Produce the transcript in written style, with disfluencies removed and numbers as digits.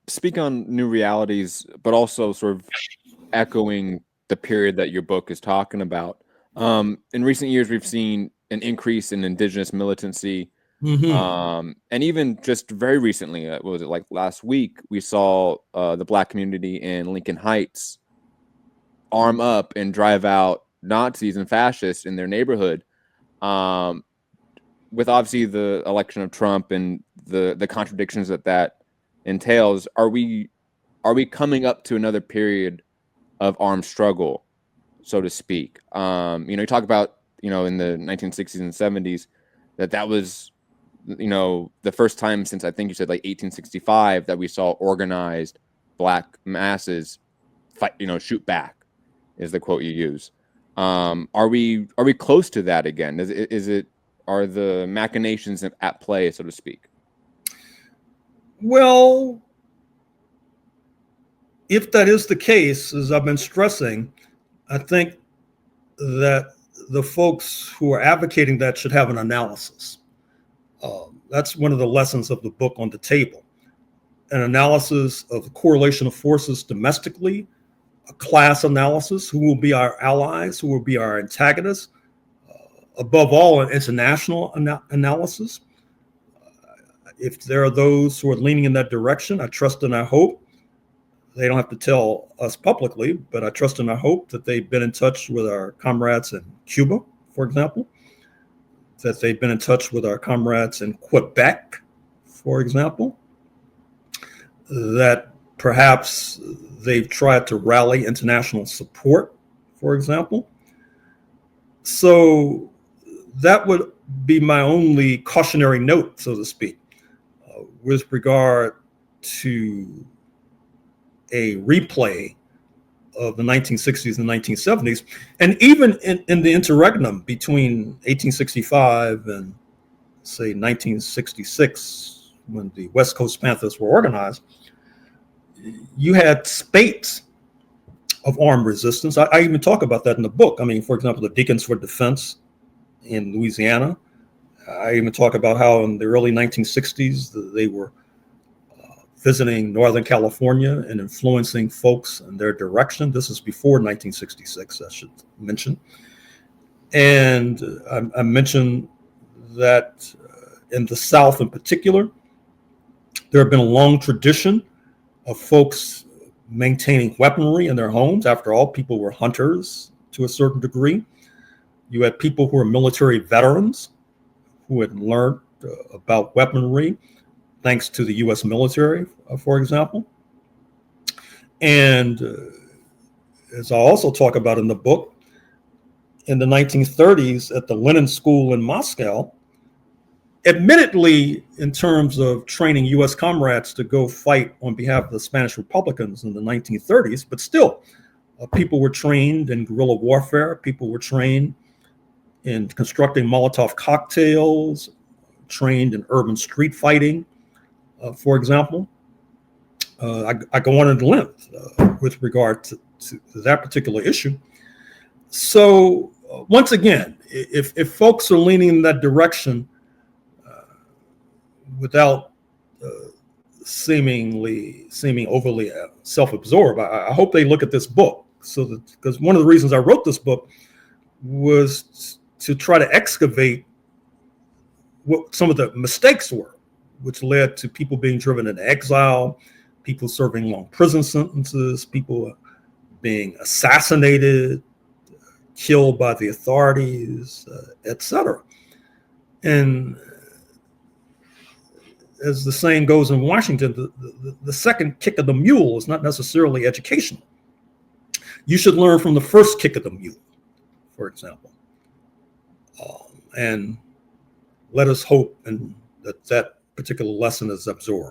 Speak on new realities, but also sort of echoing the period that your book is talking about. In recent years, we've seen an increase in indigenous militancy. Hmm. And even just very recently, what was it, like last week, we saw the Black community in Lincoln Heights arm up and drive out Nazis and fascists in their neighborhood. Um, with obviously the election of Trump and the contradictions that entails, are we coming up to another period of armed struggle, so to speak? You talk about in the 1960s and 70s that was the first time since I think you said like 1865 that we saw organized black masses fight, shoot back, is the quote you use. Are we close to that again? Is it are the machinations at play, so to speak? Well, if that is the case, as I've been stressing, I think that the folks who are advocating that should have an analysis. That's one of the lessons of the book on the table. An analysis of the correlation of forces domestically, a class analysis, who will be our allies, who will be our antagonists, above all, an international analysis. If there are those who are leaning in that direction, I trust and I hope they don't have to tell us publicly, but I trust and I hope that they've been in touch with our comrades in Cuba, for example, that they've been in touch with our comrades in Quebec, for example, that perhaps they've tried to rally international support, for example. So that would be my only cautionary note, so to speak, with regard to a replay of the 1960s and 1970s. And even in the interregnum between 1865 and, say, 1966, when the West Coast Panthers were organized, you had spates of armed resistance. I even talk about that in the book. I mean, for example, the Deacons for Defense in Louisiana. I even talk about how in the early 1960s they were visiting Northern California and influencing folks in their direction. This is before 1966, I should mention. And I mentioned that in the South in particular, there have been a long tradition of folks maintaining weaponry in their homes. After all, people were hunters to a certain degree. You had people who were military veterans who had learned about weaponry thanks to the U.S. military, for example. And as I also talk about in the book, in the 1930s at the Lenin School in Moscow, admittedly, in terms of training U.S. comrades to go fight on behalf of the Spanish Republicans in the 1930s, but still, people were trained in guerrilla warfare. People were trained in constructing Molotov cocktails, trained in urban street fighting, for example. I go on at length with regard to that particular issue. So once again, if folks are leaning in that direction without seeming overly self-absorbed, I hope they look at this book. So that, because one of the reasons I wrote this book was to try to excavate what some of the mistakes were, which led to people being driven into exile, people serving long prison sentences, people being assassinated, killed by the authorities, etc. And as the saying goes in Washington, the second kick of the mule is not necessarily educational. You should learn from the first kick of the mule, for example. And let us hope that that particular lesson is absorbed.